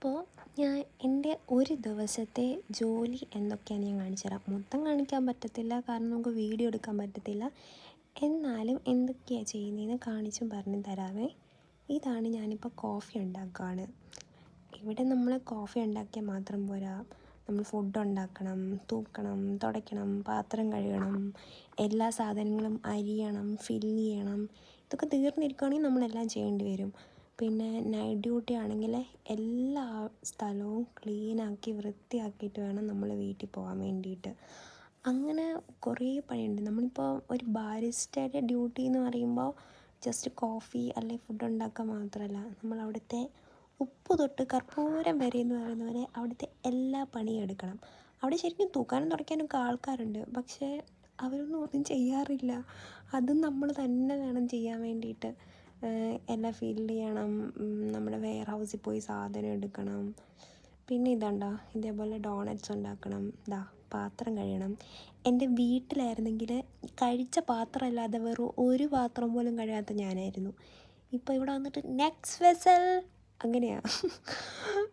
അപ്പോൾ ഞാൻ എൻ്റെ ഒരു ദിവസത്തെ ജോലി എന്തൊക്കെയാണ് ഞാൻ കാണിച്ചു തരാം. മൊത്തം കാണിക്കാൻ പറ്റത്തില്ല, കാരണം നമുക്ക് വീഡിയോ എടുക്കാൻ പറ്റത്തില്ല. എന്നാലും എന്തൊക്കെയാണ് ചെയ്യുന്നതെന്ന് കാണിച്ചും പറഞ്ഞു തരാമേ. ഇതാണ്, ഞാനിപ്പോൾ കോഫി ഉണ്ടാക്കുകയാണ്. ഇവിടെ നമ്മൾ കോഫി ഉണ്ടാക്കിയാൽ മാത്രം പോരാ, നമ്മൾ ഫുഡ് ഉണ്ടാക്കണം, തൂക്കണം, തുടയ്ക്കണം, പാത്രം കഴുകണം, എല്ലാ സാധനങ്ങളും അരിയണം, ഫില്ല് ചെയ്യണം. ഇതൊക്കെ തീർന്നിരിക്കുകയാണെങ്കിൽ നമ്മളെല്ലാം ചെയ്യേണ്ടി വരും. പിന്നെ നൈറ്റ് ഡ്യൂട്ടി ആണെങ്കിൽ എല്ലാ സ്ഥലവും ക്ലീനാക്കി വൃത്തിയാക്കിയിട്ട് വേണം നമ്മൾ വീട്ടിൽ പോകാൻ വേണ്ടിയിട്ട്. അങ്ങനെ കുറേ പണിയുണ്ട്. നമ്മളിപ്പോൾ ഒരു ബാരിസ്റ്റയുടെ ഡ്യൂട്ടി എന്ന് പറയുമ്പോൾ ജസ്റ്റ് കോഫി അല്ലെങ്കിൽ ഫുഡ് ഉണ്ടാക്കുക മാത്രമല്ല, നമ്മൾ അവിടുത്തെ ഉപ്പ് തൊട്ട് കർപ്പൂരം വരെ എന്ന് പറയുന്ന പോലെ അവിടുത്തെ എല്ലാ പണിയും എടുക്കണം. അവിടെ ശരിക്കും തൂക്കാനും തുടയ്ക്കാനൊക്കെ ആൾക്കാരുണ്ട്, പക്ഷേ അവരൊന്നും ഒന്നും ചെയ്യാറില്ല. അതും നമ്മൾ തന്നെ വേണം ചെയ്യാൻ വേണ്ടിയിട്ട്. എല്ലാം ഫില്ല് ചെയ്യണം, നമ്മുടെ വെയർ ഹൗസിൽ പോയി സാധനം എടുക്കണം. പിന്നെ ഇതുണ്ടോ, ഇതേപോലെ ഡോണറ്റ്സ് ഉണ്ടാക്കണം, പാത്രം കഴുകണം. എൻ്റെ വീട്ടിലായിരുന്നെങ്കിൽ കഴിച്ച പാത്രം അല്ലാതെ വെറും ഒരു പാത്രം പോലും കഴുകാത്ത ഞാനായിരുന്നു. ഇപ്പോൾ ഇവിടെ വന്നിട്ട് നെക്സ്റ്റ് വെസൽ അങ്ങനെയാണ്.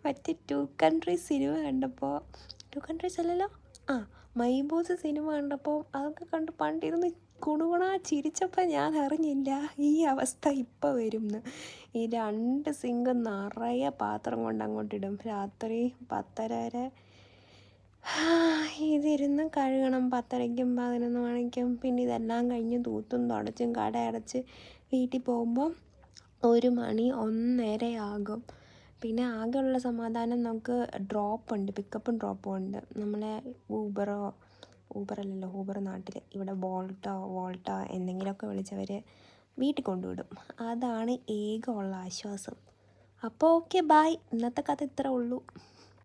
മറ്റേ ടു കൺട്രീസ് സിനിമ കണ്ടപ്പോൾ, ടു കൺട്രീസ് അല്ലല്ലോ, മൈ ബോസ് സിനിമ കണ്ടപ്പോൾ അതൊക്കെ കണ്ട് പണ്ടിരുന്ന് കുണുകുണാ ചിരിച്ചപ്പോൾ ഞാൻ അറിഞ്ഞില്ല ഈ അവസ്ഥ ഇപ്പോൾ വരുമെന്ന്. ഈ 2 സിങ്ക് നിറയെ പാത്രം കൊണ്ട് അങ്ങോട്ടിടും. രാത്രി 10:30 വരെ ഇതിരുന്ന് കഴുകണം, 10:30ക്കും 11 മണിക്കും. പിന്നെ ഇതെല്ലാം കഴിഞ്ഞ് തൂത്തും തുടച്ചും കട അടച്ച് വീട്ടിൽ പോകുമ്പോൾ 1 മണി 1:30 ആകും. പിന്നെ ആകെയുള്ള സമാധാനം നമുക്ക് ഡ്രോപ്പുണ്ട്, പിക്കപ്പും ഡ്രോപ്പും ഉണ്ട്. നമ്മളെ ഊബർ നാട്ടിൽ, ഇവിടെ വോൾട്ടോ എന്തെങ്കിലുമൊക്കെ വിളിച്ചവർ വീട്ടിൽ കൊണ്ടുവിടും. അതാണ് ഏക ഉള്ള ആശ്വാസം. അപ്പോൾ ഓക്കെ, ബായ്. ഇന്നത്തെ കഥ ഇത്രേ ഉള്ളൂ.